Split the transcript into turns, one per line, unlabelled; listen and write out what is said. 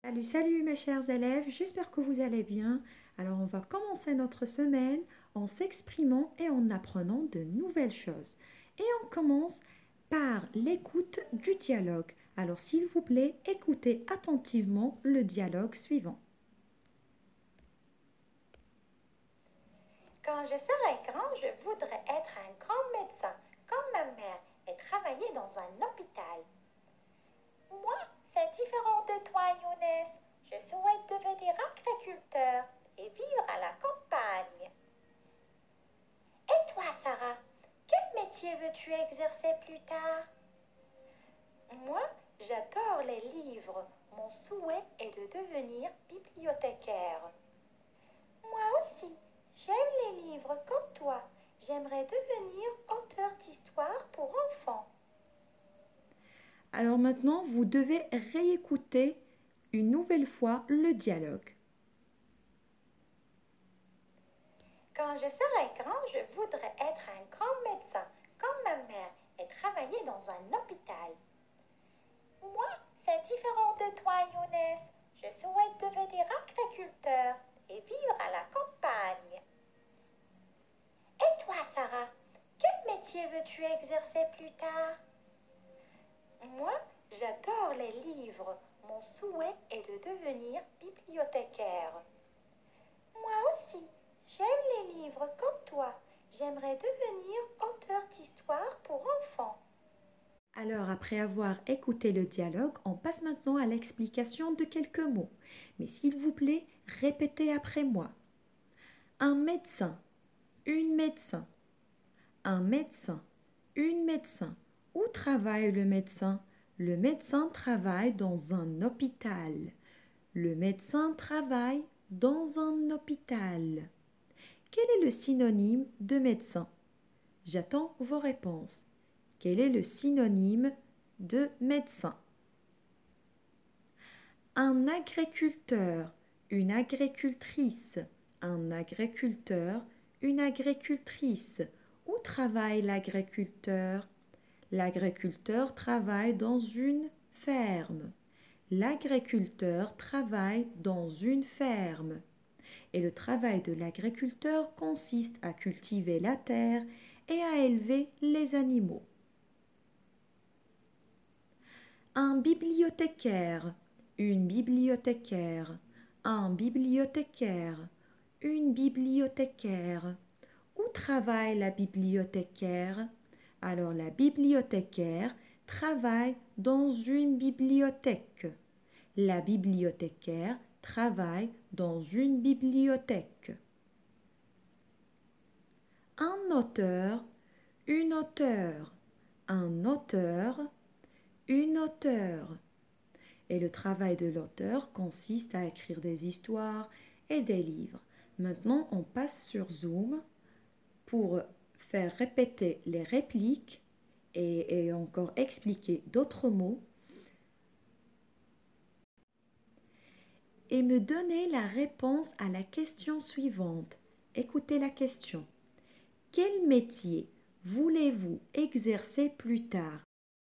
Salut, salut mes chers élèves, j'espère que vous allez bien. Alors on va commencer notre semaine en s'exprimant et en apprenant de nouvelles choses. Et on commence par l'écoute du dialogue. Alors s'il vous plaît, écoutez attentivement le dialogue suivant.
Quand je serai grand, je voudrais être un grand médecin, comme ma mère, et travailler dans un hôpital. Moi, c'est différent de toi, Younes. Je souhaite devenir agriculteur et vivre à la campagne. Et toi, Sarah, quel métier veux-tu exercer plus tard? Moi, j'adore les livres. Mon souhait est de devenir bibliothécaire. Moi aussi, j'aime les livres comme toi. J'aimerais devenir auteur d'histoires pour enfants.
Alors maintenant, vous devez réécouter une nouvelle fois le dialogue.
Quand je serai grand, je voudrais être un grand médecin, comme ma mère, et travailler dans un hôpital. Moi, c'est différent de toi, Younes. Je souhaite devenir agriculteur et vivre à la campagne. Et toi, Sarah, quel métier veux-tu exercer plus tard? Moi, j'adore les livres. Mon souhait est de devenir bibliothécaire. Moi aussi, j'aime les livres comme toi. J'aimerais devenir auteur d'histoires pour enfants.
Alors, après avoir écouté le dialogue, on passe maintenant à l'explication de quelques mots. Mais s'il vous plaît, répétez après moi. Un médecin, une médecin. Un médecin, une médecin. Où travaille le médecin? Le médecin travaille dans un hôpital. Le médecin travaille dans un hôpital. Quel est le synonyme de médecin? J'attends vos réponses. Quel est le synonyme de médecin? Un agriculteur, une agricultrice, un agriculteur, une agricultrice. Où travaille l'agriculteur? L'agriculteur travaille dans une ferme. L'agriculteur travaille dans une ferme. Et le travail de l'agriculteur consiste à cultiver la terre et à élever les animaux. Un bibliothécaire, une bibliothécaire, un bibliothécaire, une bibliothécaire. Où travaille la bibliothécaire? Alors la bibliothécaire travaille dans une bibliothèque. La bibliothécaire travaille dans une bibliothèque. Un auteur, une auteure, un auteur, une auteure. Et le travail de l'auteur consiste à écrire des histoires et des livres. Maintenant, on passe sur Zoom pour faire répéter les répliques et encore expliquer d'autres mots et me donner la réponse à la question suivante. Écoutez la question. Quel métier voulez-vous exercer plus tard?